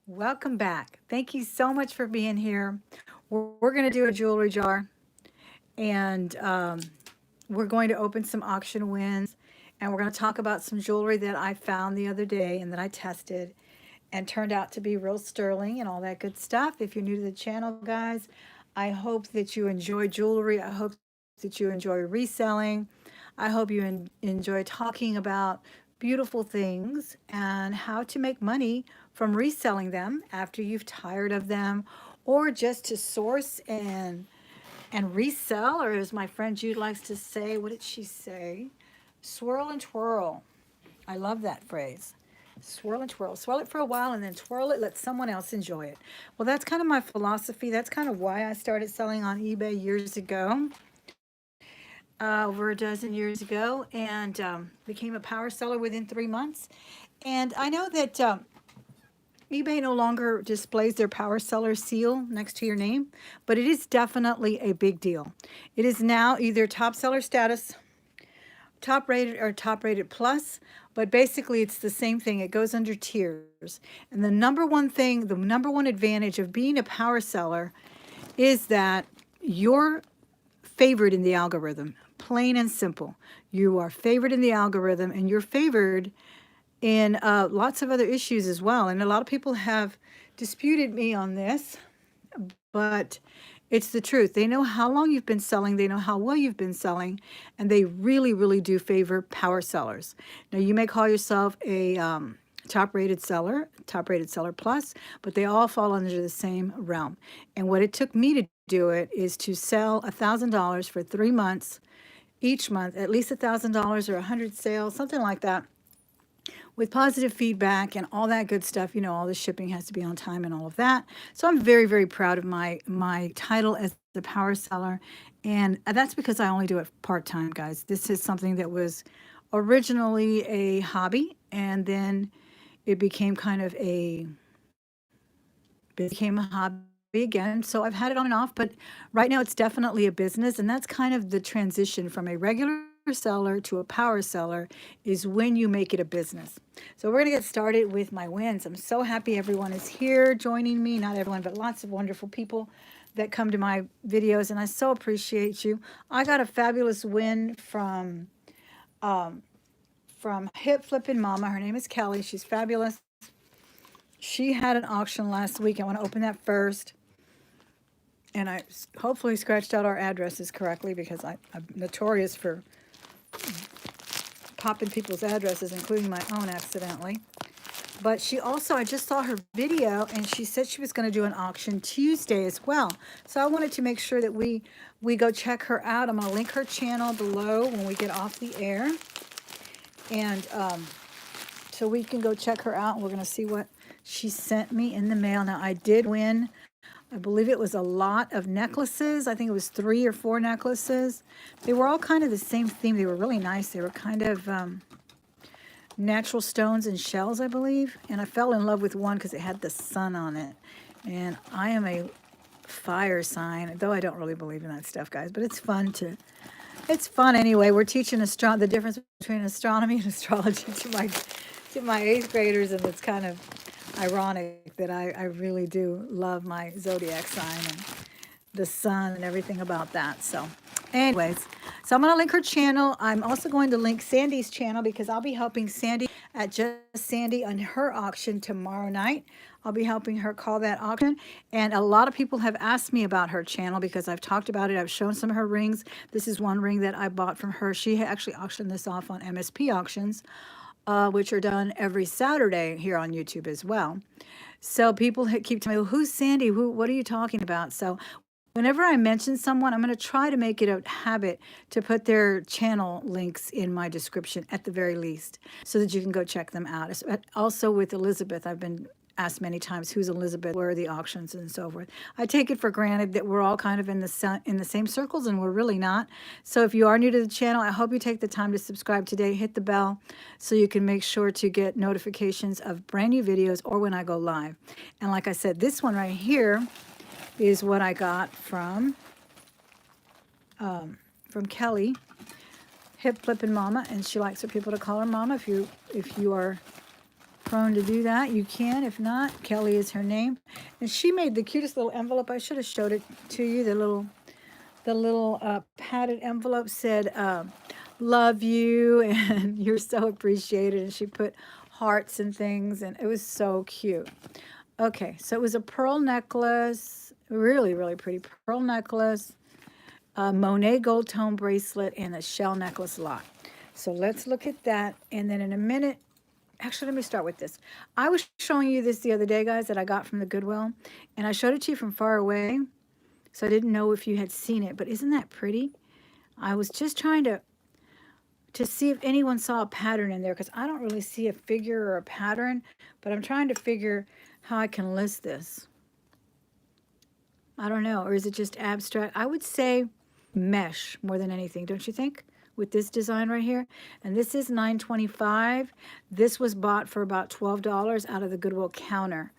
Welcome back. Thank you so much for being here. We're going to do a jewelry jar and we're going to open some auction wins and we're going to talk about some jewelry that I found the other day and that I tested and turned out to be real sterling and all that good stuff. If you're new to the channel, guys, I hope that you enjoy jewelry. I hope that you enjoy reselling. I hope you enjoy talking about beautiful things and how to make money from reselling them after you've tired of them or just to source and resell, or as my friend Jude likes to say, what did she say? Swirl and twirl. I love that phrase. Swirl and twirl. Swirl it for a while and then twirl it, let someone else enjoy it. Well, that's kind of my philosophy. That's kind of why I started selling on eBay years ago, over a dozen years ago, and became a power seller within 3 months. And I know that eBay no longer displays their power seller seal next to your name, but it is definitely a big deal. It is now either top seller status, top rated, or top rated plus, but basically it's the same thing. It goes under tiers. And the number one thing, the number one advantage of being a power seller is that you're favored in the algorithm. Plain and simple. You are favored in the algorithm and you're favored in lots of other issues as well. And a lot of people have disputed me on this, but it's the truth. They know how long you've been selling, they know how well you've been selling, and they really, really do favor power sellers. Now, you may call yourself a top rated seller plus, but they all fall under the same realm. And what it took me to do it is to sell $1,000 for 3 months, each month, at least $1,000 or 100 sales, something like that, with positive feedback and all that good stuff. You know, all the shipping has to be on time and all of that. So I'm very, very proud of my title as the power seller. And that's because I only do it part-time, guys. This is something that was originally a hobby, and then it became kind of a became a hobby again. So I've had it on and off, but right now it's definitely a business, and that's kind of the transition from a regular seller to a power seller is when you make it a business. So we're going to get started with my wins. I'm so happy everyone is here joining me. Not everyone, but lots of wonderful people that come to my videos, and I so appreciate you. I got a fabulous win from Hip Flippin' Mama. Her name is Kelly. She's fabulous. She had an auction last week. I want to open that first. And I hopefully scratched out our addresses correctly because I'm notorious for popping people's addresses, including my own accidentally. But she also, I just saw her video and she said she was going to do an auction Tuesday as well. So I wanted to make sure that we go check her out. I'm going to link her channel below when we get off the air. And so we can go check her out and we're going to see what she sent me in the mail. Now, I did win, I believe it was a lot of necklaces. I think it was 3 or 4 necklaces. They were all kind of the same theme. They were really nice. They were kind of natural stones and shells, I believe. And I fell in love with one because it had the sun on it. And I am a fire sign, though I don't really believe in that stuff, guys. But it's fun anyway. We're teaching the difference between astronomy and astrology to my 8th graders, and it's kind of ironic that I really do love my zodiac sign and the sun and everything about that. So anyways, so I'm going to link her channel. I'm also going to link Sandy's channel because I'll be helping Sandy at Just Sandy on her auction tomorrow night. I'll be helping her call that auction. And a lot of people have asked me about her channel because I've talked about it. I've shown some of her rings. This is one ring that I bought from her. She actually auctioned this off on MSP auctions, which are done every Saturday here on YouTube as well. So people keep telling me, well, who's Sandy? What are you talking about? So whenever I mention someone, I'm going to try to make it a habit to put their channel links in my description at the very least so that you can go check them out. Also with Elizabeth, I've been asked many times, who's Elizabeth, where are the auctions, and so forth. I take it for granted that we're all kind of in the same circles, and we're really not. So if you are new to the channel, I hope you take the time to subscribe today, hit the bell so you can make sure to get notifications of brand new videos or when I go live. And like I said, this one right here is what I got from Kelly, Hip Flippin' Mama, and she likes for people to call her Mama. If you are prone to do that, you can. If not, Kelly is her name. And she made the cutest little envelope. I should have showed it to you. The little padded envelope said, love you, and you're so appreciated. And she put hearts and things, and it was so cute. Okay, so it was a pearl necklace, really, really pretty pearl necklace, a Monet gold tone bracelet, and a shell necklace lot. So let's look at that. And then in a minute, actually, let me start with this. I was showing you this the other day, guys, that I got from the Goodwill, and I showed it to you from far away, so I didn't know if you had seen it, but isn't that pretty? I was just trying to see if anyone saw a pattern in there, because I don't really see a figure or a pattern, but I'm trying to figure how I can list this. I don't know, or is it just abstract? I would say mesh more than anything, don't you think? With this design right here. And this is $9.25. This was bought for about $12 out of the Goodwill counter.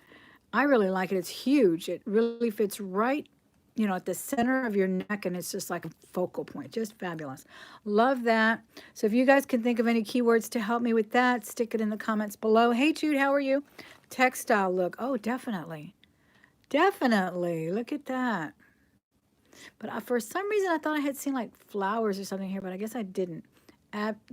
I really like it. It's huge. It really fits right, you know, at the center of your neck, and it's just like a focal point. Just fabulous. Love that. So if you guys can think of any keywords to help me with that, stick it in the comments below. Hey, Jude, how are you? Textile look. Oh, definitely. Definitely. Look at that. But for some reason, I thought I had seen like flowers or something here, but I guess I didn't.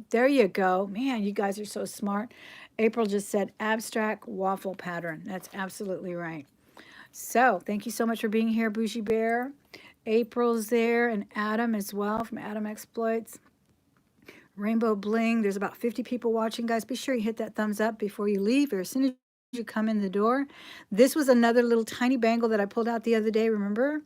There you go. Man, you guys are so smart. April just said abstract waffle pattern. That's absolutely right. So thank you so much for being here, Bougie Bear. April's there, and Adam as well from Adam Exploits. Rainbow Bling. There's about 50 people watching, guys. Be sure you hit that thumbs up before you leave, or as soon as you come in the door. This was another little tiny bangle that I pulled out the other day, remember?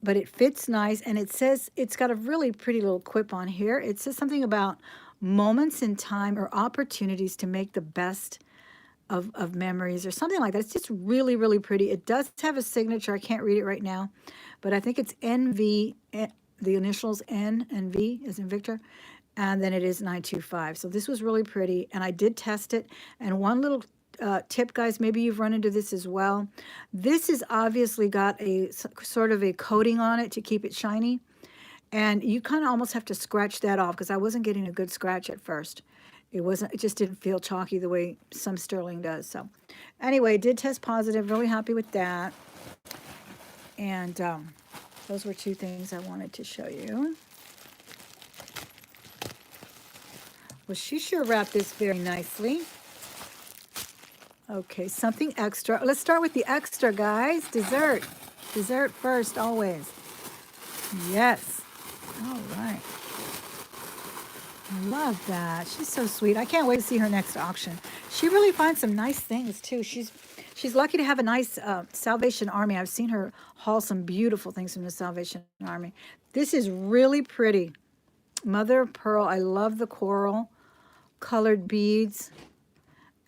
But it fits nice, and it says, it's got a really pretty little quip on here. It says something about moments in time or opportunities to make the best of memories or something like that. It's just really, really pretty. It does have a signature. I can't read it right now, but I think it's NV, the initials N and V as in Victor, and then it is 925. So this was really pretty, and I did test it. And one little tip, guys, maybe you've run into this as well. This has obviously got a sort of a coating on it to keep it shiny, and you kind of almost have to scratch that off, because I wasn't getting a good scratch at first. It just didn't feel chalky the way some sterling does. So anyway, did test positive, really happy with that. And those were two things I wanted to show you. Well, she sure wrapped this very nicely. Okay, something extra. Let's start with the extra, guys. Dessert. Dessert first, always. Yes. All right. I love that. She's so sweet. I can't wait to see her next auction. She really finds some nice things, too. She's lucky to have a nice Salvation Army. I've seen her haul some beautiful things from the Salvation Army. This is really pretty. Mother of Pearl. I love the coral colored beads.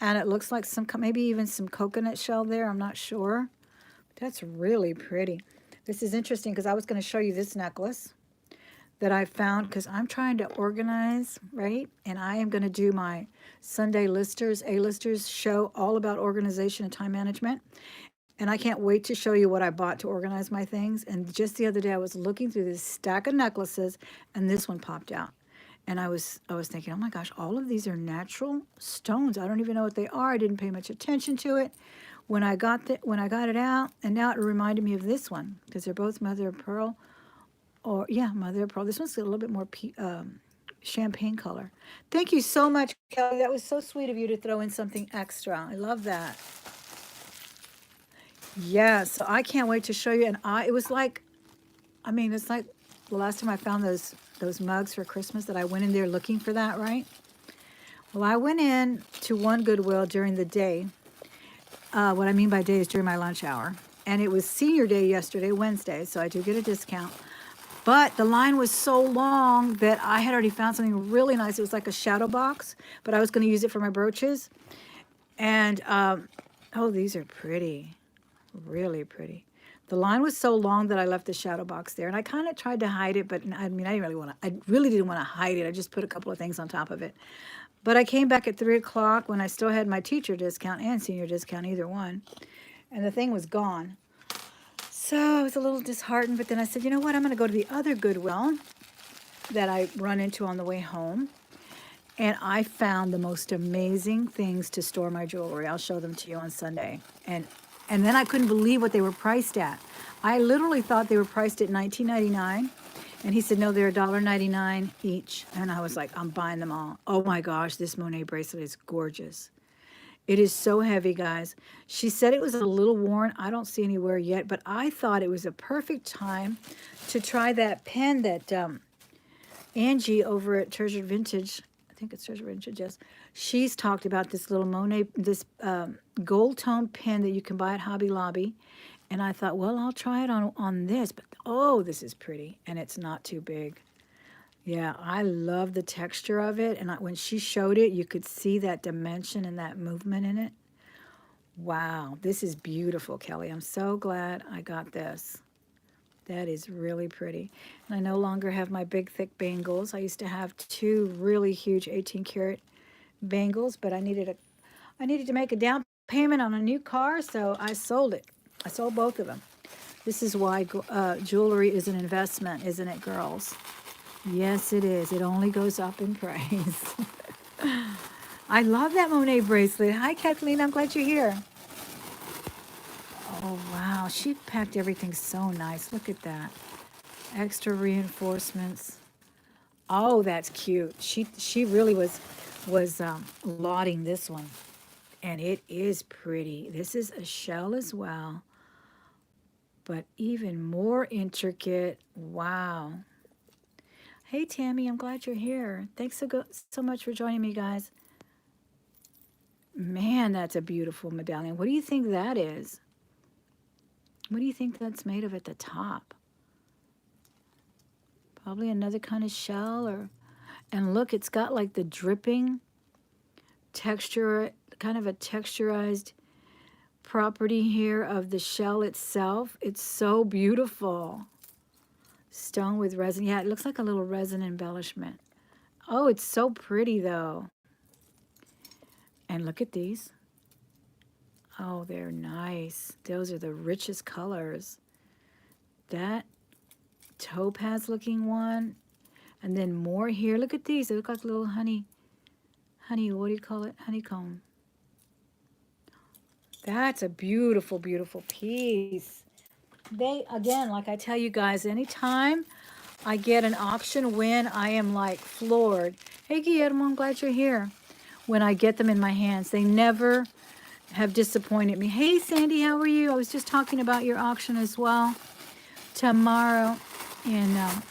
And it looks like maybe even some coconut shell there. I'm not sure. That's really pretty. This is interesting because I was going to show you this necklace that I found, because I'm trying to organize, right? And I am going to do my Sunday listers, A-listers show all about organization and time management. And I can't wait to show you what I bought to organize my things. And just the other day, I was looking through this stack of necklaces, and this one popped out. And I was thinking, oh my gosh, all of these are natural stones. I don't even know what they are. I didn't pay much attention to it when I got it out. And now it reminded me of this one, because they're both mother of pearl. Or yeah, mother of pearl. This one's a little bit more champagne color. Thank you so much, Kelly. That was so sweet of you to throw in something extra. I love that. Yeah, so I can't wait to show you. And it was like, I mean, it's like the last time I found those mugs for Christmas that I went in there looking for that, right? Well, I went in to one Goodwill during the day. What I mean by day is during my lunch hour. And it was senior day yesterday, Wednesday, so I do get a discount. But the line was so long that I had already found something really nice. It was like a shadow box, but I was going to use it for my brooches. And, oh, these are pretty, really pretty. The line was so long that I left the shadow box there. And I kind of tried to hide it, but I mean, I really didn't want to hide it. I just put a couple of things on top of it. But I came back at 3 o'clock when I still had my teacher discount and senior discount, either one. And the thing was gone. So I was a little disheartened, but then I said, you know what, I'm going to go to the other Goodwill that I run into on the way home. And I found the most amazing things to store my jewelry. I'll show them to you on Sunday. And then I couldn't believe what they were priced at. I literally thought they were priced at $19.99. And he said, no, they're $1.99 each. And I was like, I'm buying them all. Oh my gosh, this Monet bracelet is gorgeous. It is so heavy, guys. She said it was a little worn. I don't see anywhere yet, but I thought it was a perfect time to try that pen that Angie over at Treasured Vintage, I think it's Treasured Vintage, yes. She's talked about this little Monet, this gold tone pen that you can buy at Hobby Lobby. And I thought, well, I'll try it on this. But, oh, this is pretty. And it's not too big. Yeah, I love the texture of it. And when she showed it, you could see that dimension and that movement in it. Wow, this is beautiful, Kelly. I'm so glad I got this. That is really pretty. And I no longer have my big, thick bangles. I used to have two really huge 18-karat bangles, but I needed to make a down payment on a new car, so I sold it. I sold both of them. This is why jewelry is an investment, isn't it, girls? Yes, it is. It only goes up in price. I love that Monet bracelet. Hi, Kathleen. I'm glad you're here. Oh, wow. She packed everything so nice. Look at that. Extra reinforcements. Oh, that's cute. She really was lauding this one. And it is pretty. This is a shell as well, but even more intricate. Wow. Hey, Tammy, I'm glad you're here. Thanks so much for joining me, guys. Man, that's a beautiful medallion. What do you think that is? What do you think that's made of at the top? Probably another kind of shell and look, it's got like the dripping texture, kind of a texturized property here of the shell itself. It's so beautiful. Stone with resin. Yeah, it looks like a little resin embellishment. Oh, it's so pretty though. And look at these. Oh, they're nice. Those are the richest colors. That topaz looking one. And then more here. Look at these. They look like little honey, what do you call it? Honeycomb. That's a beautiful, beautiful piece. They, again, like I tell you guys, anytime I get an auction win, I am like floored. Hey, Guillermo, I'm glad you're here. When I get them in my hands, they never have disappointed me. Hey, Sandy, how are you? I was just talking about your auction as well tomorrow. And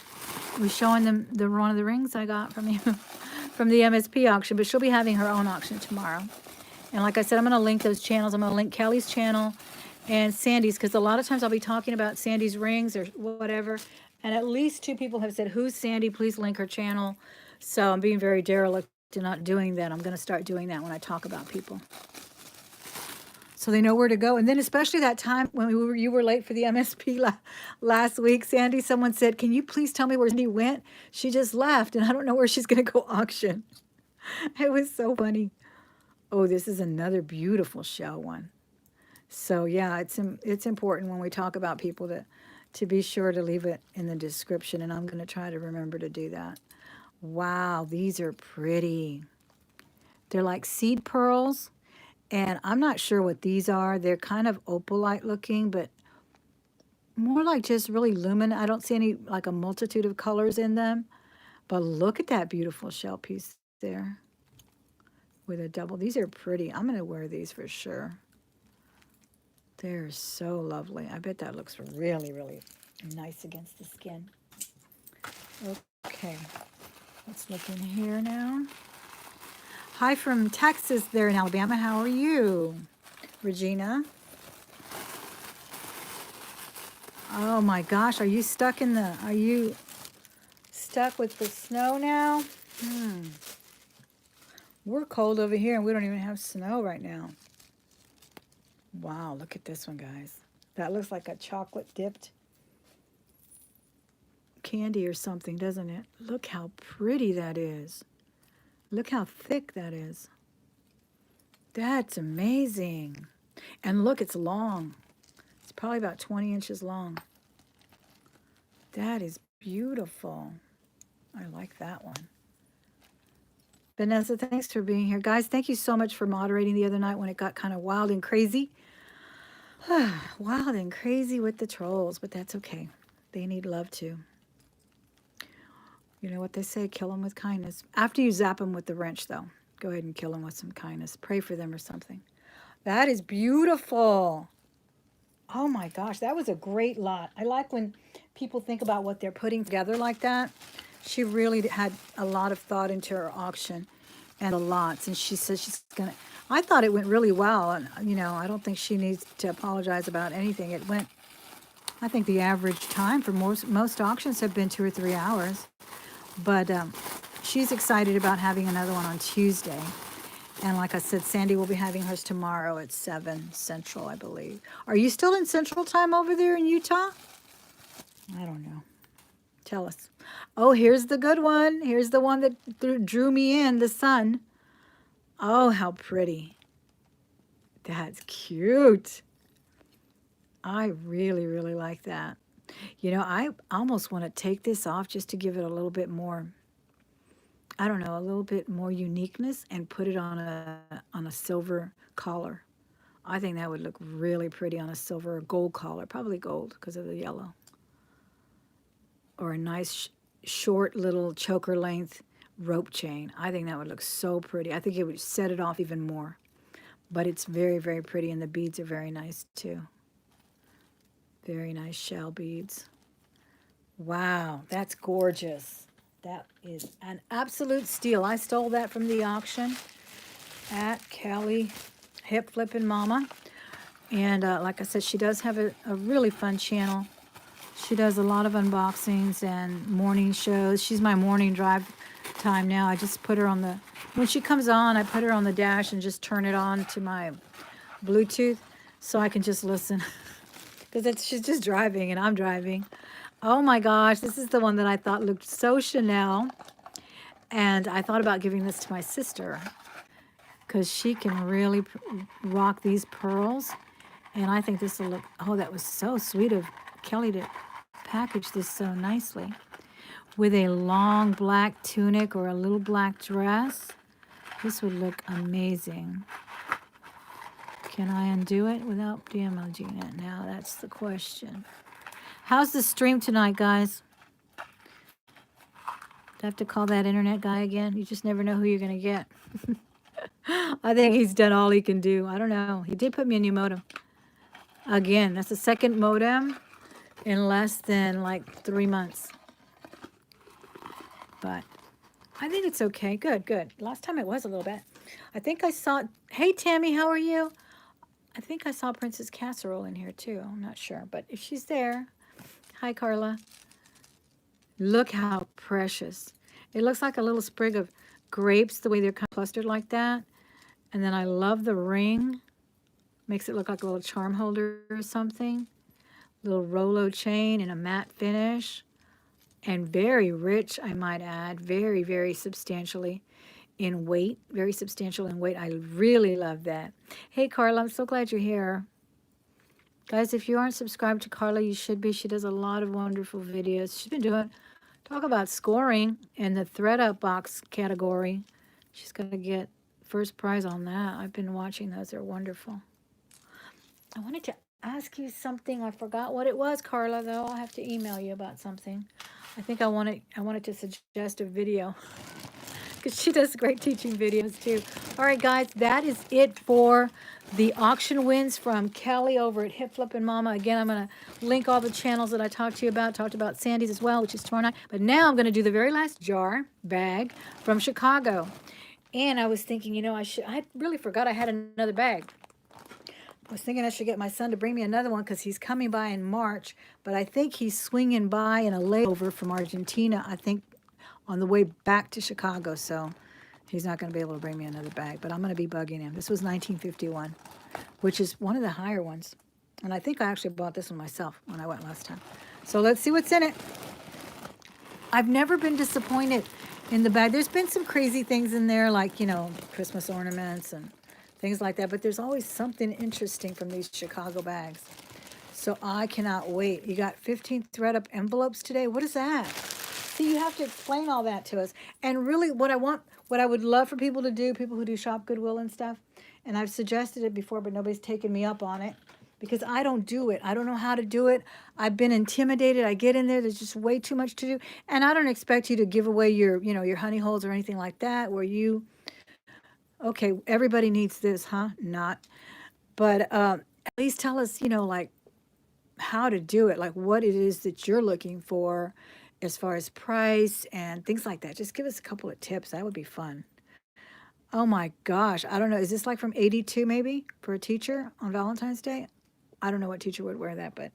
we're showing them one of the rings I got from you from the MSP auction, but she'll be having her own auction tomorrow. And like I said, I'm going to link those channels. I'm going to link Kelly's channel and Sandy's, because a lot of times I'll be talking about Sandy's rings or whatever, and at least 2 people have said, who's Sandy? Please link her channel. So I'm being very derelict to not doing that. I'm going to start doing that when I talk about people, so they know where to go. And then especially that time when you were late for the MSP last week, Sandy, someone said, can you please tell me where Sandy went? She just left, and I don't know where she's going to go auction. It was so funny. Oh, this is another beautiful shell one. So yeah, it's important when we talk about people to be sure to leave it in the description, and I'm going to try to remember to do that. Wow, these are pretty. They're like seed pearls, and I'm not sure what these are. They're kind of opalite looking, but more like just really luminous. I don't see any, like a multitude of colors in them, but look at that beautiful shell piece there with a double. These are pretty. I'm going to wear these for sure. They're so lovely. I bet that looks really, really nice against the skin. Okay, let's look in here now. Hi from Texas there in Alabama. How are you, Regina? Oh my gosh, are you stuck with the snow now? We're cold over here and we don't even have snow right now. Wow, look at this one, guys. That looks like a chocolate dipped candy or something, doesn't it? Look how pretty that is. Look how thick that is. That's amazing. And look, it's long. It's probably about 20 inches long. That is beautiful. I like that one. Vanessa, thanks for being here. Guys, thank you so much for moderating the other night when it got kind of wild and crazy. Wild and crazy with the trolls, but that's okay. They need love too. You know what they say, kill them with kindness. After you zap them with the wrench, though, go ahead and kill them with some kindness. Pray for them or something. That is beautiful. Oh my gosh, that was a great lot. I like when people think about what they're putting together like that. She really had a lot of thought into her auction and the lots, and she says she's gonna. I thought it went really well, and I don't think she needs to apologize about anything. It went. I think the average time for most auctions have been 2 or 3 hours, but she's excited about having another one on Tuesday. And like I said, Sandy will be having hers tomorrow at 7 Central, I believe. Are you still in Central Time over there in Utah? I don't know. Tell us. Oh, here's the good one. Here's the one that drew me in, the sun. Oh, how pretty. That's cute. I really, really like that. I almost want to take this off just to give it a little bit more, I don't know, a little bit more uniqueness and put it on a silver collar. I think that would look really pretty on a silver or gold collar, probably gold because of the yellow. Or a nice short little choker length rope chain. I think that would look so pretty. I think it would set it off even more. But it's very, very pretty, and the beads are very nice too. Very nice shell beads. Wow, that's gorgeous. That is an absolute steal. I stole that from the auction at Kelly Hip Flippin' Mama. And like I said, she does have a really fun channel. She does a lot of unboxings and morning shows. She's my morning drive time now. I just put her on when she comes on, I put her on the dash and just turn it on to my Bluetooth so I can just listen. Because she's just driving and I'm driving. Oh my gosh, this is the one that I thought looked so Chanel. And I thought about giving this to my sister because she can really rock these pearls. And I think this will look, oh, that was so sweet of Kelly to package this so nicely. With a long black tunic or a little black dress, this would look amazing. Can I undo it without damaging it? Now that's the question. How's the stream tonight, guys? Do I have to call that internet guy again? You just never know who you're going to get. I think he's done all he can do. I don't know. He did put me a new modem. Again, that's the second modem in less than like 3 months. But I think it's okay. Good, good. Last time it was a little bit. I think I saw, hey Tammy, how are you? I think I saw Princess Casserole in here too. I'm not sure, but if she's there. Hi, Carla. Look how precious. It looks like a little sprig of grapes, the way they're kind of clustered like that. And then I love the ring. Makes it look like a little charm holder or something. Little Rolo chain in a matte finish. And very rich, I might add. Very, very substantially in weight. Very substantial in weight. I really love that. Hey, Carla, I'm so glad you're here. Guys, if you aren't subscribed to Carla, you should be. She does a lot of wonderful videos. She's been doing, talk about scoring in the thread up box category. She's going to get first prize on that. I've been watching those. They're wonderful. I wanted to ask you something. I forgot what it was, Carla, though. I'll have to email you about something. I think I wanted to suggest a video because she does great teaching videos too. All right, guys, that is it for the auction wins from Kelly over at Hip Flippin' Mama. Again, I'm going to link all the channels that I talked to you about. Talked about Sandy's as well, which is tomorrow night. But now I'm going to do the very last bag from Chicago. And I was thinking, I really forgot I had another bag. I was thinking I should get my son to bring me another one because he's coming by in March. But I think he's swinging by in a layover from Argentina, I think, on the way back to Chicago. So he's not going to be able to bring me another bag. But I'm going to be bugging him. This was 1951, which is one of the higher ones. And I think I actually bought this one myself when I went last time. So let's see what's in it. I've never been disappointed in the bag. There's been some crazy things in there, like, Christmas ornaments and things like that. But there's always something interesting from these Chicago bags. So I cannot wait. You got 15 thread up envelopes today. What is that? See, you have to explain all that to us. And really, what I would love for people to do, people who do shop Goodwill and stuff, and I've suggested it before, but nobody's taken me up on it because I don't do it. I don't know how to do it. I've been intimidated. I get in there, there's just way too much to do. And I don't expect you to give away your, your honey holes or anything like that, where okay, everybody needs this, huh? Not. But at least tell us, like how to do it, like what it is that you're looking for as far as price and things like that. Just give us a couple of tips. That would be fun. Oh my gosh. I don't know. Is this like from 82 maybe for a teacher on Valentine's Day? I don't know what teacher would wear that, but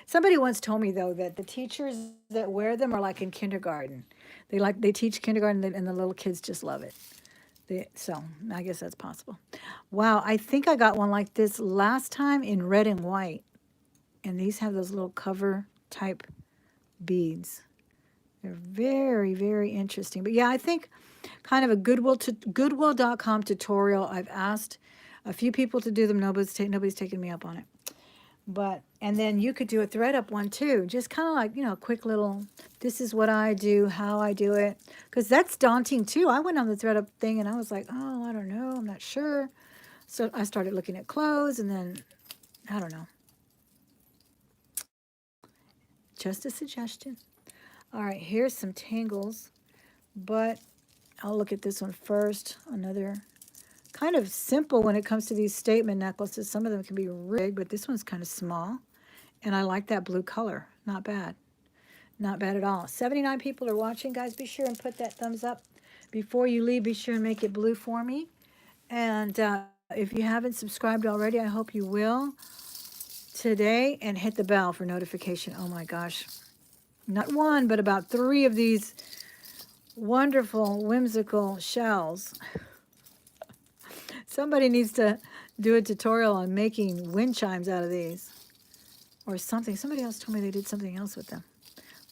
somebody once told me though that the teachers that wear them are like in kindergarten. They teach kindergarten and the little kids just love it. So I guess that's possible. Wow, I think I got one like this last time in red and white. And these have those little cover type beads. They're very, very interesting. But yeah, I think kind of a Goodwill.com tutorial. I've asked a few people to do them. Nobody's taken me up on it. But, and then you could do a thread up one too. Just kind of like, a quick little, this is what I do, how I do it. Because that's daunting too. I went on the thread up thing and I was like, oh, I don't know. I'm not sure. So I started looking at clothes and then, I don't know. Just a suggestion. All right, here's some tangles. But I'll look at this one first. Another kind of simple when it comes to these statement necklaces. Some of them can be rigged, but this one's kind of small. And I like that blue color. Not bad. Not bad at all. 79 people are watching. Guys, be sure and put that thumbs up. Before you leave, be sure and make it blue for me. And if you haven't subscribed already, I hope you will today. And hit the bell for notification. Oh my gosh. Not one, but about 3 of these wonderful, whimsical shells. Somebody needs to do a tutorial on making wind chimes out of these or something. Somebody else told me they did something else with them.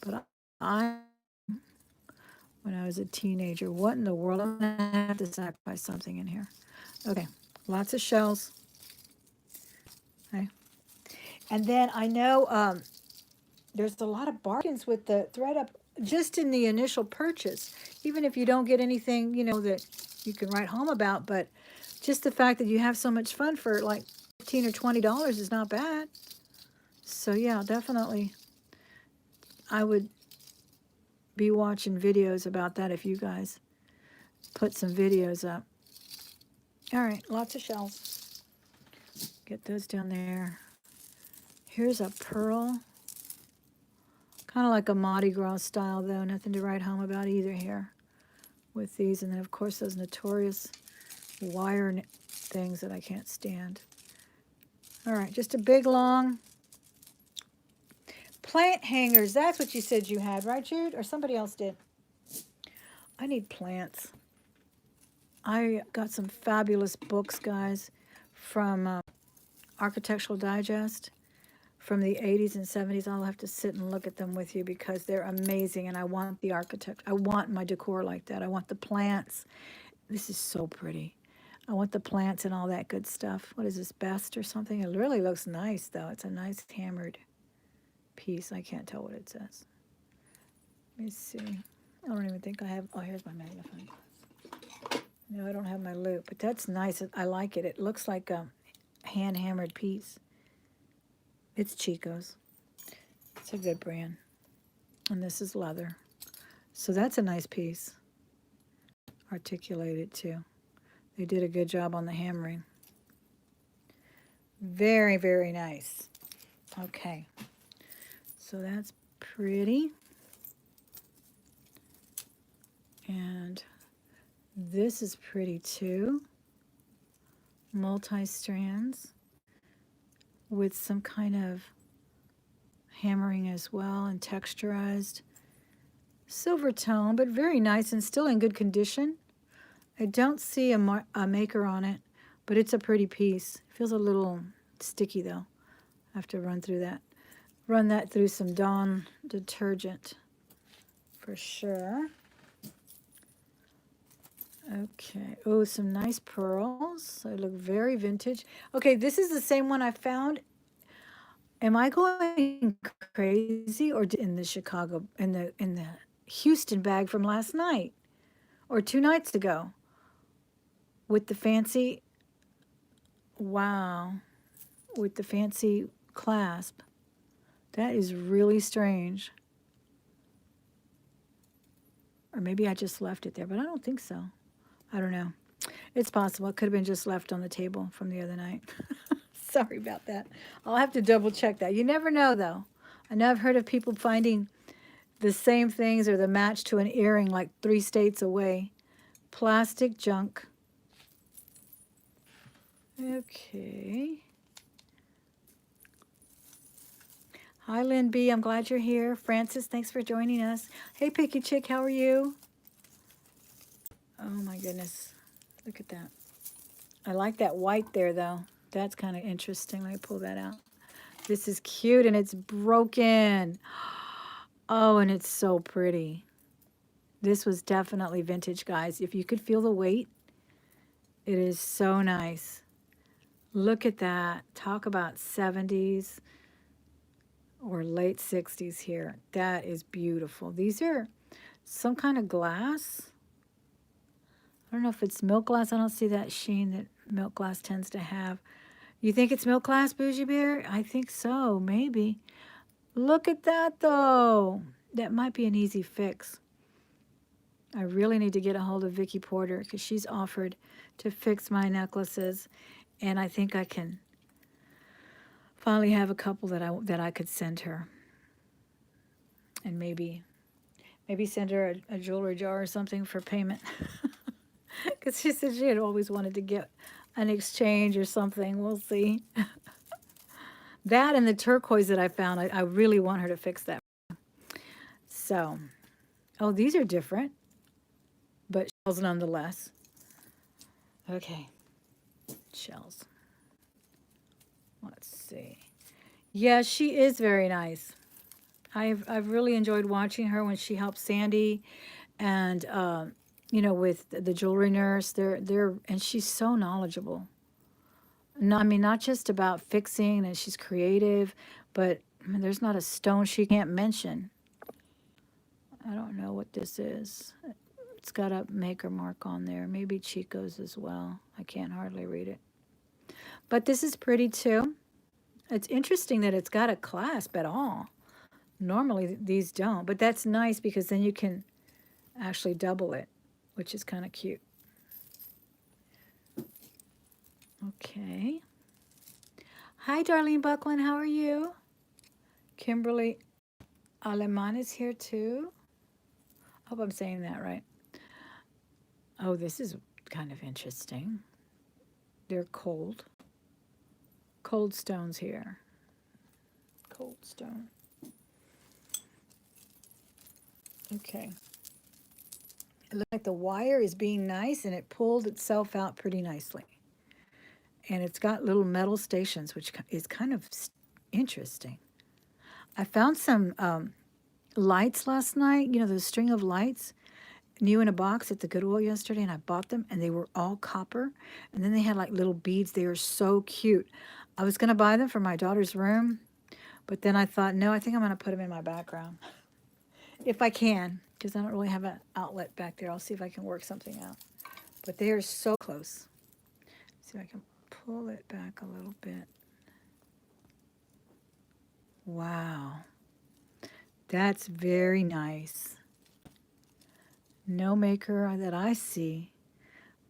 But when I was a teenager, what in the world? I'm going to have to sacrifice something in here. Okay, lots of shells. Okay. And then I know there's a lot of bargains with the thread up just in the initial purchase. Even if you don't get anything, that you can write home about, but just the fact that you have so much fun for like $15 or $20 is not bad. So yeah, definitely I would be watching videos about that if you guys put some videos up. All right, lots of shells. Get those down there. Here's a pearl. Kind of like a Mardi Gras style though. Nothing to write home about either here with these. And then of course those notorious wire things that I can't stand. All right, just a big long plant hangers. That's what you said you had, right, Jude? Or somebody else did. I need plants. I got some fabulous books, guys, from Architectural Digest from the 80s and 70s. I'll have to sit and look at them with you because they're amazing, and I want the architect. I want my decor like that. I want the plants. This is so pretty. I want the plants and all that good stuff. What is this, Best or something? It really looks nice, though. It's a nice hammered piece. I can't tell what it says. Let me see. I don't even think I have. Oh, here's my magnifying glass. No, I don't have my loop, but that's nice. I like it. It looks like a hand-hammered piece. It's Chico's. It's a good brand. And this is leather. So that's a nice piece. Articulated, too. They did a good job on the hammering. Very, very nice. Okay. So that's pretty. And this is pretty too. Multi-strands with some kind of hammering as well and texturized. Silver tone, but very nice and still in good condition. I don't see a maker on it, but it's a pretty piece. Feels a little sticky though. I have to run through that. Run that through some Dawn detergent for sure. Okay. Oh, some nice pearls. They look very vintage. Okay, this is the same one I found. Am I going crazy or in the Chicago in the Houston bag from last night or 2 nights ago with the fancy, wow, with the fancy clasp. That is really strange. Or maybe I just left it there, but I don't think so. I don't know. It's possible. It could have been just left on the table from the other night. Sorry about that. I'll have to double check that. You never know, though. I know I've heard of people finding the same things or the match to an earring like 3 states away. Plastic junk. Okay. Hi, Lynn B. I'm glad you're here. Francis, thanks for joining us. Hey, Picky Chick, how are you? Oh, my goodness. Look at that. I like that white there, though. That's kind of interesting. Let me pull that out. This is cute, and it's broken. Oh, and it's so pretty. This was definitely vintage, guys. If you could feel the weight, it is so nice. Look at that. Talk about 70s or late 60s here. That is beautiful. These are some kind of glass. I don't know if it's milk glass. I don't see that sheen that milk glass tends to have. You think it's milk glass, Bougie Bear? I think so, maybe. Look at that, though. That might be an easy fix. I really need to get a hold of Vicky Porter because she's offered to fix my necklaces, and I think I can finally have a couple that I could send her, and maybe send her a jewelry jar or something for payment, because she said she had always wanted to get an exchange or something. We'll see. That and the turquoise that I found, I really want her to fix that. So, oh, these are different, but shells nonetheless. Okay, shells. Let's see. Yeah, she is very nice. I've really enjoyed watching her when she helped Sandy, and you know, with the jewelry nurse. And she's so knowledgeable. No, I mean, not just about fixing, and she's creative, but I mean, there's not a stone she can't mention. I don't know what this is. It's got a maker mark on there. Maybe Chico's as well. I can't hardly read it. But this is pretty too. It's interesting that it's got a clasp at all. Normally these don't, but that's nice because then you can actually double it, which is kind of cute. Okay. Hi, Darlene Buckland. How are you? Kimberly Aleman is here too. I hope I'm saying that right. Oh, this is kind of interesting. They're cold. Cold stones here. Cold stone. Okay. It looks like the wire is being nice, and it pulled itself out pretty nicely. And it's got little metal stations, which is kind of interesting. I found some lights last night, you know, the string of lights, new in a box at the Goodwill yesterday, and I bought them, and they were all copper. And then they had like little beads. They were so cute. I was going to buy them for my daughter's room, but then I thought, no, I think I'm going to put them in my background. If I can, because I don't really have an outlet back there. I'll see if I can work something out. But they are so close. See if I can pull it back a little bit. Wow. That's very nice. No maker that I see.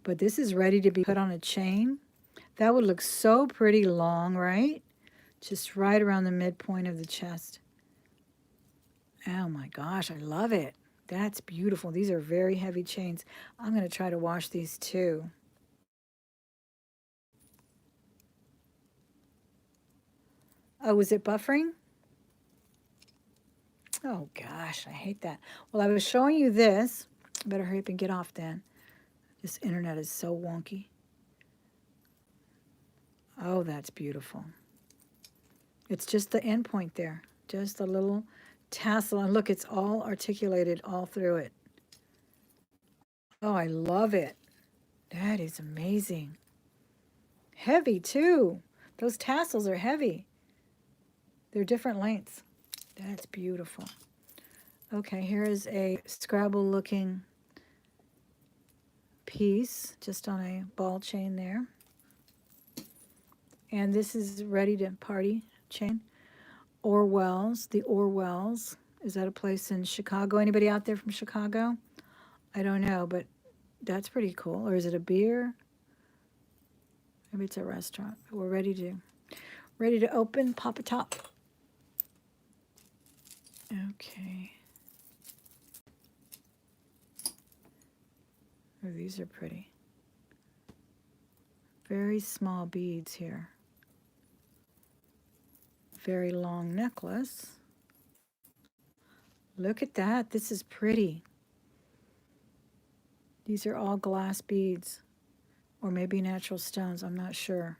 But this is ready to be put on a chain. That would look so pretty long, right? Just right around the midpoint of the chest. Oh my gosh, I love it. That's beautiful. These are very heavy chains. I'm going to try to wash these too. Oh, was it buffering? Oh gosh, I hate that. Well, I was showing you this. Better hurry up and get off then. This internet is so wonky. Oh, that's beautiful. It's just the end point there. Just a little tassel. And look, it's all articulated all through it. Oh, I love it. That is amazing. Heavy too. Those tassels are heavy. They're different lengths. That's beautiful. Okay, here is a Scrabble looking piece just on a ball chain there. And this is ready to party chain. Orwell's, the Orwell's. Is that a place in Chicago? Anybody out there from Chicago? I don't know, but that's pretty cool. Or is it a beer? Maybe it's a restaurant. We're ready to open. Pop a top. Okay. Oh, these are pretty. Very small beads here. Very long necklace. Look at that. This is pretty. These are all glass beads, or maybe natural stones. I'm not sure.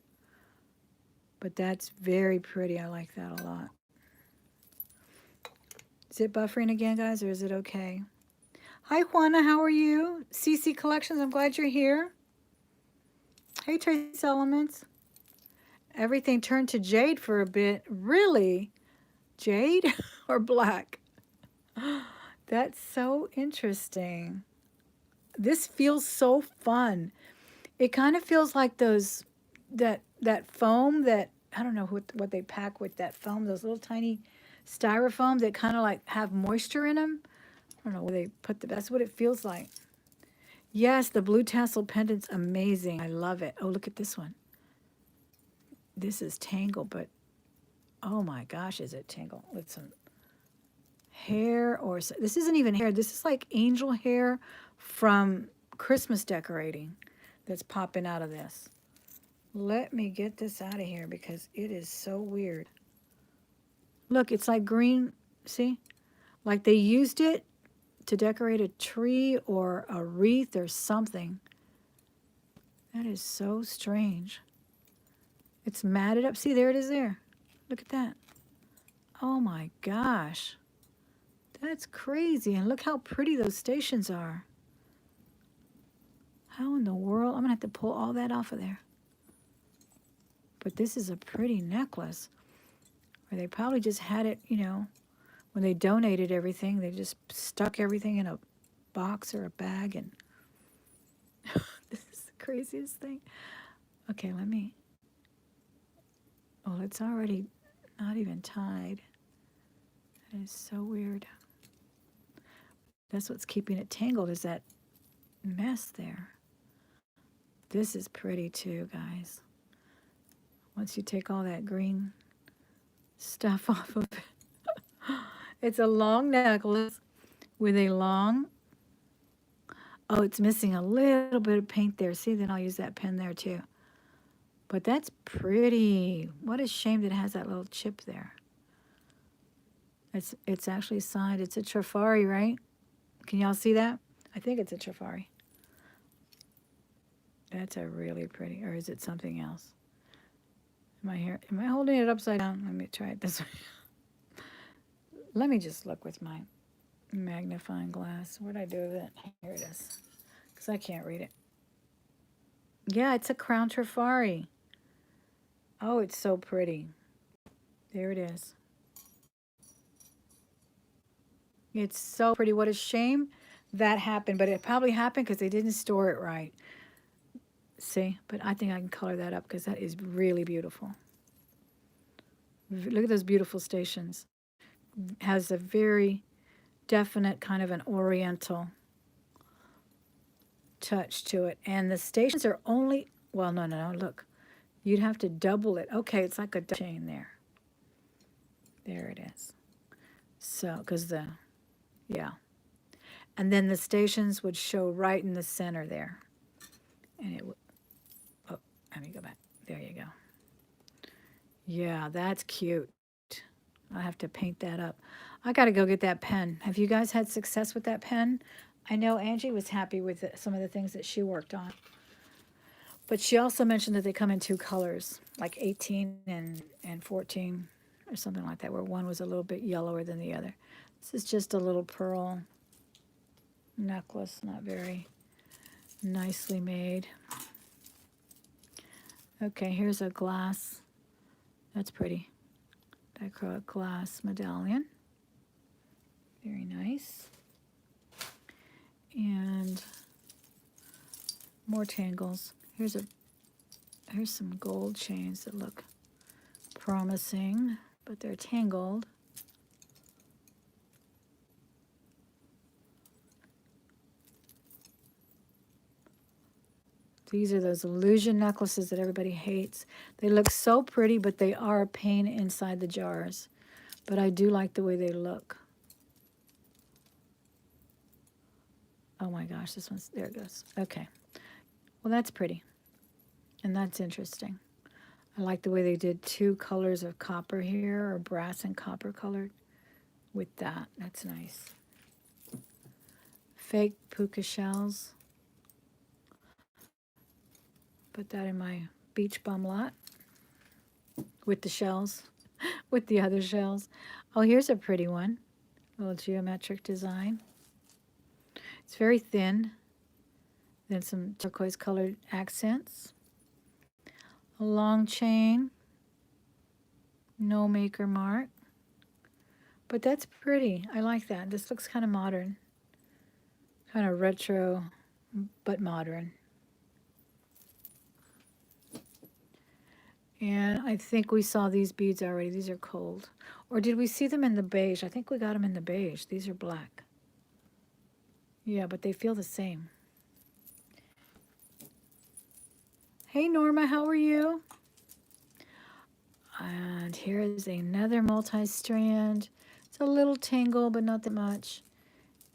But that's very pretty. I like that a lot. Is it buffering again, guys, or is it okay? Hi, Juana. How are you? CC Collections, I'm glad you're here. Hey, Trace Elements. Everything turned to jade for a bit. Really? Jade or black? That's so interesting. This feels so fun. It kind of feels like that foam that, I don't know what they pack with that foam, those little tiny styrofoam that kind of like have moisture in them. I don't know where they put that's what it feels like. Yes, the blue tassel pendant's amazing. I love it. Oh, look at this one. This is Tangled, but oh my gosh, is it Tangled with some hair or this isn't even hair. This is like angel hair from Christmas decorating that's popping out of this. Let me get this out of here because it is so weird. Look, it's like green. See? Like they used it to decorate a tree or a wreath or something. That is so strange. It's matted up. See, there it is there. Look at that. Oh my gosh. That's crazy. And look how pretty those stations are. How in the world? I'm going to have to pull all that off of there. But this is a pretty necklace. Or they probably just had it, you know, when they donated everything, they just stuck everything in a box or a bag. And this is the craziest thing. Okay, let me. Oh, it's already not even tied. That is so weird. That's what's keeping it tangled, is that mess there. This is pretty too, guys. Once you take all that green stuff off of it. It's a long necklace with a long, oh, it's missing a little bit of paint there. See, then I'll use that pen there too. But that's pretty. What a shame that it has that little chip there. It's actually signed. It's a Trifari, right? Can y'all see that? I think it's a Trifari. That's a really pretty, or is it something else? Am I holding it upside down? Let me try it this way. Let me just look with my magnifying glass. What'd I do with it? Here it is. Because I can't read it. Yeah, it's a Crown Trifari. Oh, it's so pretty. There it is. It's so pretty. What a shame that happened. But it probably happened because they didn't store it right. See? But I think I can color that up because that is really beautiful. Look at those beautiful stations. Has a very definite kind of an oriental touch to it. And the stations are only, well, no, look. You'd have to double it. Okay, it's like a chain there. There it is. So, because yeah. And then the stations would show right in the center there. And it would, oh, let me go back. There you go. Yeah, that's cute. I have to paint that up. I got to go get that pen. Have you guys had success with that pen? I know Angie was happy with some of the things that she worked on. But she also mentioned that they come in two colors, like 18 and 14 or something like that, where one was a little bit yellower than the other. This is just a little pearl necklace, not very nicely made. Okay, here's a glass. That's pretty. Dichroic glass medallion. Very nice. And more tangles. Here's some gold chains that look promising, but they're tangled. These are those illusion necklaces that everybody hates. They look so pretty, but they are a pain inside the jars. But I do like the way they look. Oh my gosh, this one's, there it goes. Okay. Well, that's pretty. And that's interesting. I like the way they did 2 colors of copper here, or brass and copper colored with that. That's nice. Fake puka shells. Put that in my beach bum lot with the shells, with the other shells. Oh, here's a pretty one. A little geometric design. It's very thin. Then some turquoise colored accents. A long chain. No maker mark. But that's pretty. I like that. This looks kind of modern. Kind of retro, but modern. And I think we saw these beads already. These are cold. Or did we see them in the beige? I think we got them in the beige. These are black. Yeah, but they feel the same. Hey, Norma, how are you? And here is another multi-strand. It's a little tangle, but not that much.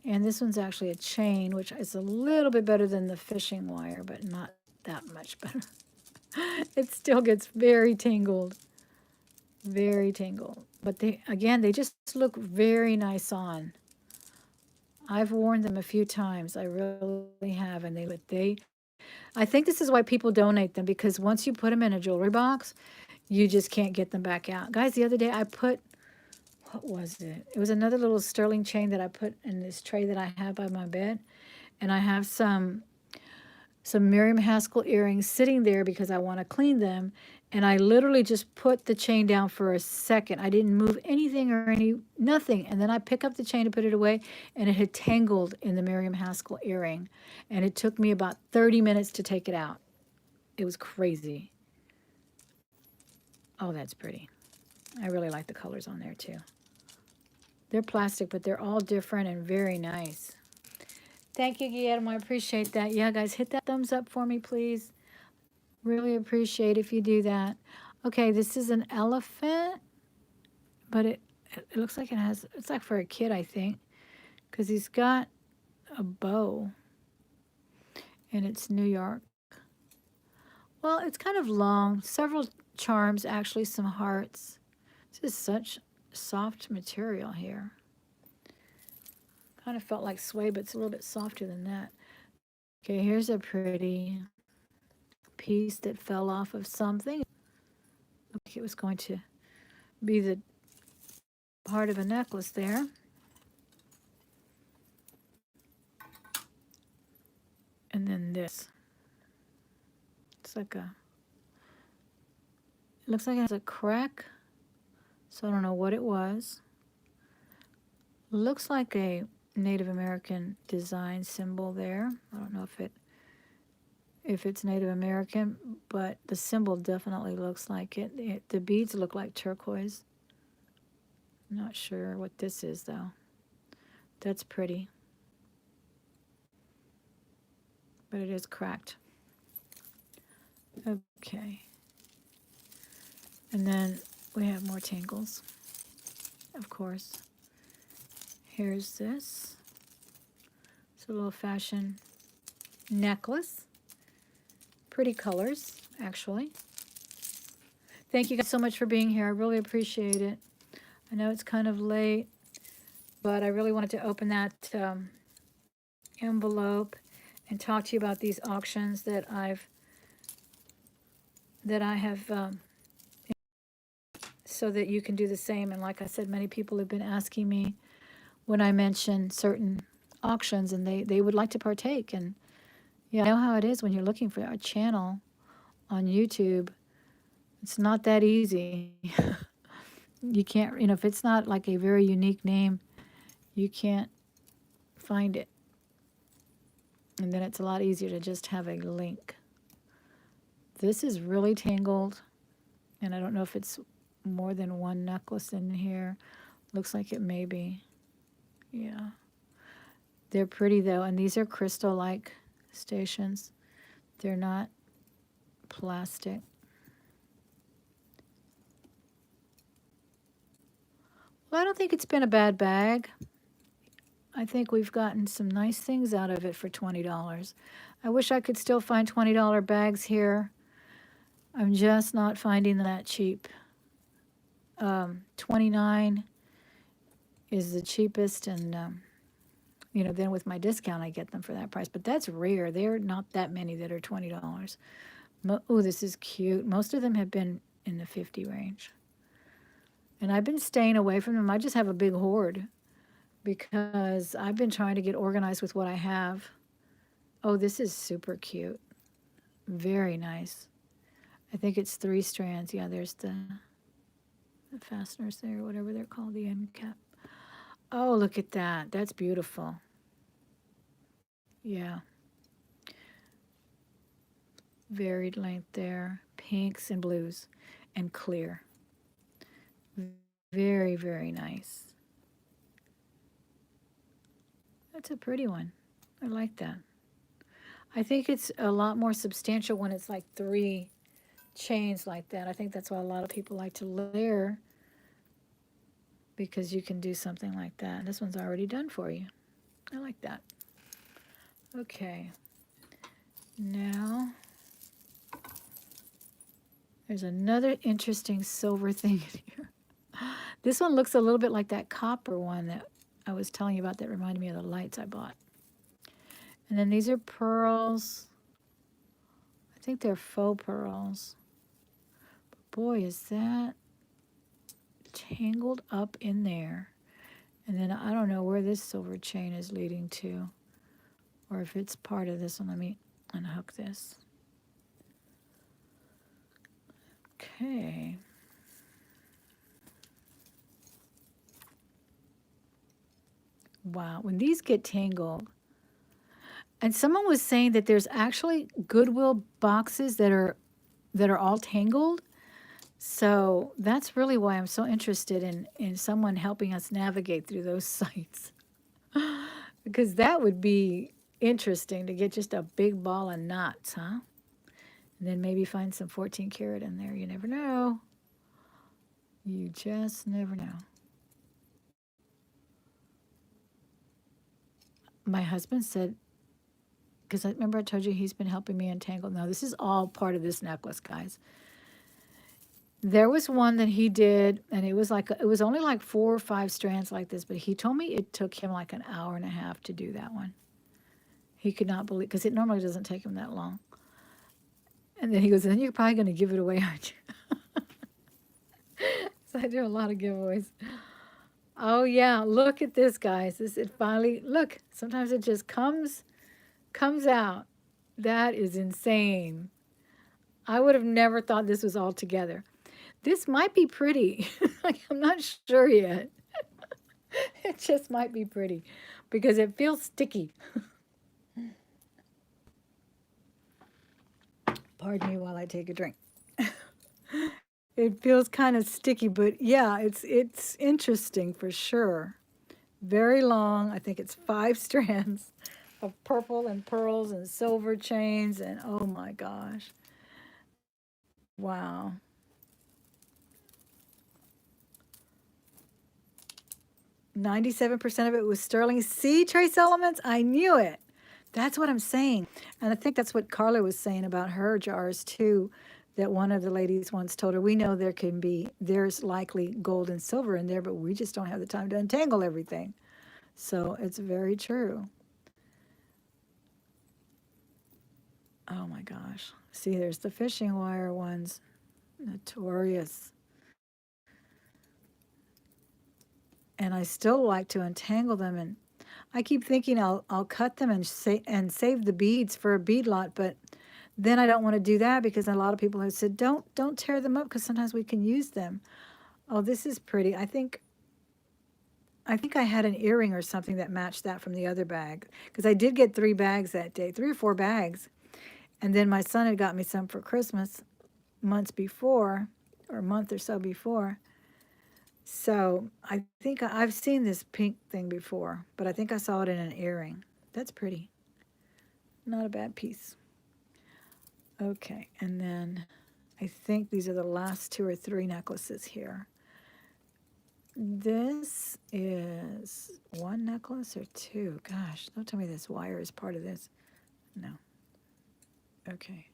And this one's actually a chain, which is a little bit better than the fishing wire, but not that much better. It still gets very tangled. Very tangled. But they, again, they just look very nice on. I've worn them a few times. I really have. And I think this is why people donate them, because once you put them in a jewelry box, you just can't get them back out. Guys, the other day I put, what was it? It was another little sterling chain that I put in this tray that I have by my bed. And I have some Miriam Haskell earrings sitting there because I want to clean them. And I literally just put the chain down for a second. I didn't move anything or nothing. And then I pick up the chain to put it away, and it had tangled in the Miriam Haskell earring. And it took me about 30 minutes to take it out. It was crazy. Oh, that's pretty. I really like the colors on there too. They're plastic, but they're all different and very nice. Thank you, Guillermo. I appreciate that. Yeah, guys, hit that thumbs up for me, please. Really appreciate if you do that. Okay, this is an elephant, but it looks like it's like for a kid, I think, because he's got a bow, and it's New York. Well, it's kind of long. Several charms, actually, some hearts. This is such soft material here. Kind of felt like suede, but it's a little bit softer than that. Okay, here's a pretty piece that fell off of something. Looked like it was going to be the part of a necklace there. And then this. It's like it looks like it has a crack, so I don't know what it was. Looks like a Native American design symbol there. I don't know if it's Native American, but the symbol definitely looks like it. The beads look like turquoise. Not sure what this is, though. That's pretty. But it is cracked. Okay. And then we have more tangles, of course. Here's this. It's a little fashion necklace. Pretty colors, actually. Thank you guys so much for being here. I really appreciate it. I know it's kind of late, but I really wanted to open that envelope and talk to you about these auctions that I have so that you can do the same. And like I said, many people have been asking me when I mention certain auctions, and they would like to partake. And yeah, I know how it is when you're looking for a channel on YouTube. It's not that easy. You can't, if it's not like a very unique name, you can't find it. And then it's a lot easier to just have a link. This is really tangled, and I don't know if it's more than one necklace in here. Looks like it may be. Yeah. They're pretty though, and these are crystal-like stations. They're not plastic. Well, I don't think it's been a bad bag. I think we've gotten some nice things out of it for $20. I wish I could still find $20 bags here. I'm just not finding that cheap. 29 is the cheapest, and you know, then with my discount I get them for that price. But that's rare. There are not that many that are $20. Oh, this is cute. Most of them have been in the 50 range. And I've been staying away from them. I just have a big hoard because I've been trying to get organized with what I have. Oh, this is super cute. Very nice. I think it's 3 strands. Yeah, there's the fasteners there, whatever they're called, the end cap. Oh, look at that. That's beautiful. Yeah. Varied length there. Pinks and blues and clear. Very, very nice. That's a pretty one. I like that. I think it's a lot more substantial when it's like 3 chains like that. I think that's why a lot of people like to layer, because you can do something like that. This one's already done for you. I like that. Okay. Now, there's another interesting silver thing in here. This one looks a little bit like that copper one that I was telling you about that reminded me of the lights I bought. And then these are pearls. I think they're faux pearls. But boy, is that tangled up in there. And then I don't know where this silver chain is leading to, or if it's part of this one. Let me unhook this. Okay. Wow, when these get tangled, and someone was saying that there's actually Goodwill boxes that are all tangled. So that's really why I'm so interested in someone helping us navigate through those sites. Because that would be interesting to get just a big ball of knots, huh? And then maybe find some 14 karat in there. You never know. You just never know. My husband said, because I remember I told you he's been helping me untangle. Now, this is all part of this necklace, guys. There was one that he did, and it was only like 4 or 5 strands like this, but he told me it took him like an hour and a half to do that one. He could not believe, because it normally doesn't take him that long. And then he goes, then you're probably going to give it away, aren't you? So I do a lot of giveaways. Oh yeah, look at this, guys. It finally, look, sometimes it just comes out. That is insane. I would have never thought this was all together. This might be pretty. I'm not sure yet. It just might be pretty because it feels sticky. Pardon me while I take a drink. It feels kind of sticky, but yeah, it's interesting for sure. Very long. I think it's 5 strands of purple and pearls and silver chains, and oh my gosh. Wow. 97% of it was sterling. See, trace elements? I knew it. That's what I'm saying. And I think that's what Carla was saying about her jars too, that one of the ladies once told her, we know there's likely gold and silver in there, but we just don't have the time to untangle everything. So it's very true. Oh my gosh. See, there's the fishing wire ones. Notorious. And I still like to untangle them, and I keep thinking I'll cut them and save the beads for a bead lot, but then I don't want to do that because a lot of people have said don't tear them up because sometimes we can use them. Oh, this is pretty. I think I think I had an earring or something that matched that from the other bag. Because I did get 3 bags that day, 3 or 4 bags. And then my son had got me some for Christmas months before, or a month or so before. So I think I've seen this pink thing before, but I think I saw it in an earring. That's pretty. Not a bad piece. Okay, and then I think these are the last 2 or 3 necklaces here. This is 1 necklace or 2. Gosh, don't tell me this wire is part of this. No. Okay.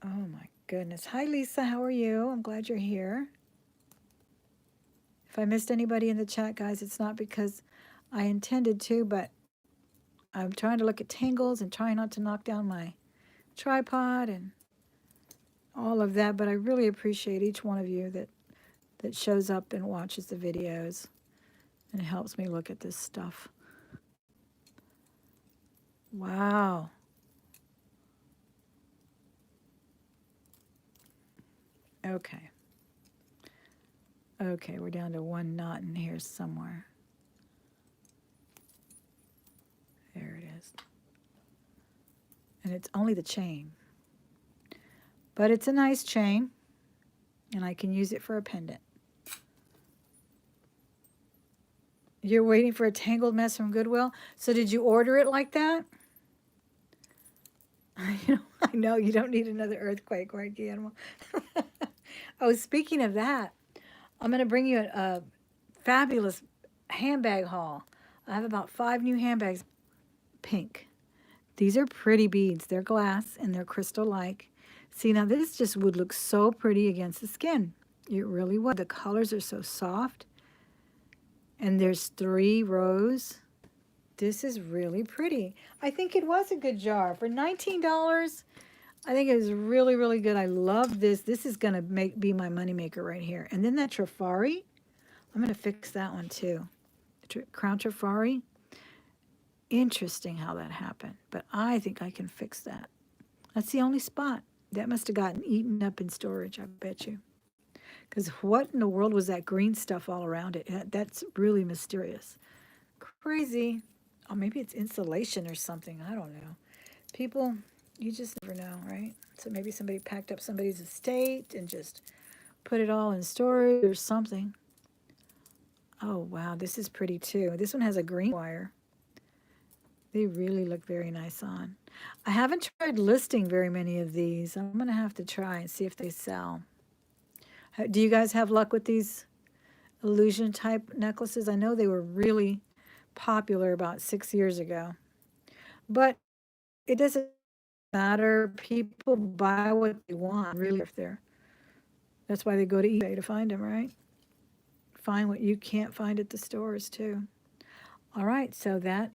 Oh my goodness. Hi, Lisa. How are you? I'm glad you're here. If I missed anybody in the chat, guys, it's not because I intended to, but I'm trying to look at tangles and trying not to knock down my tripod and all of that. But I really appreciate each one of you that shows up and watches the videos and helps me look at this stuff. Wow. Okay. Okay, we're down to 1 knot in here somewhere. There it is. And it's only the chain. But it's a nice chain, and I can use it for a pendant. You're waiting for a tangled mess from Goodwill? So did you order it like that? I know you don't need another earthquake, right, Guillermo? Oh, speaking of that, I'm going to bring you a fabulous handbag haul. I have about 5 new handbags, pink. These are pretty beads. They're glass and they're crystal-like. See, now this just would look so pretty against the skin. It really would. The colors are so soft. And there's 3 rows. This is really pretty. I think it was a good jar. For $19, I think it was really, really good. I love this. This is going to be my moneymaker right here. And then that Trifari, I'm going to fix that one too. Crown Trifari. Interesting how that happened. But I think I can fix that. That's the only spot. That must have gotten eaten up in storage, I bet you. Because what in the world was that green stuff all around it? That's really mysterious. Crazy. Oh, maybe it's insulation or something. I don't know. People, you just never know, right? So maybe somebody packed up somebody's estate and just put it all in storage or something. Oh, wow. This is pretty too. This one has a green wire. They really look very nice on. I haven't tried listing very many of these. I'm going to have to try and see if they sell. Do you guys have luck with these illusion type necklaces? I know they were really popular about 6 years ago. But it doesn't matter. People buy what they want, really, if they're. That's why they go to eBay to find them, right? Find what you can't find at the stores, too. All right, so that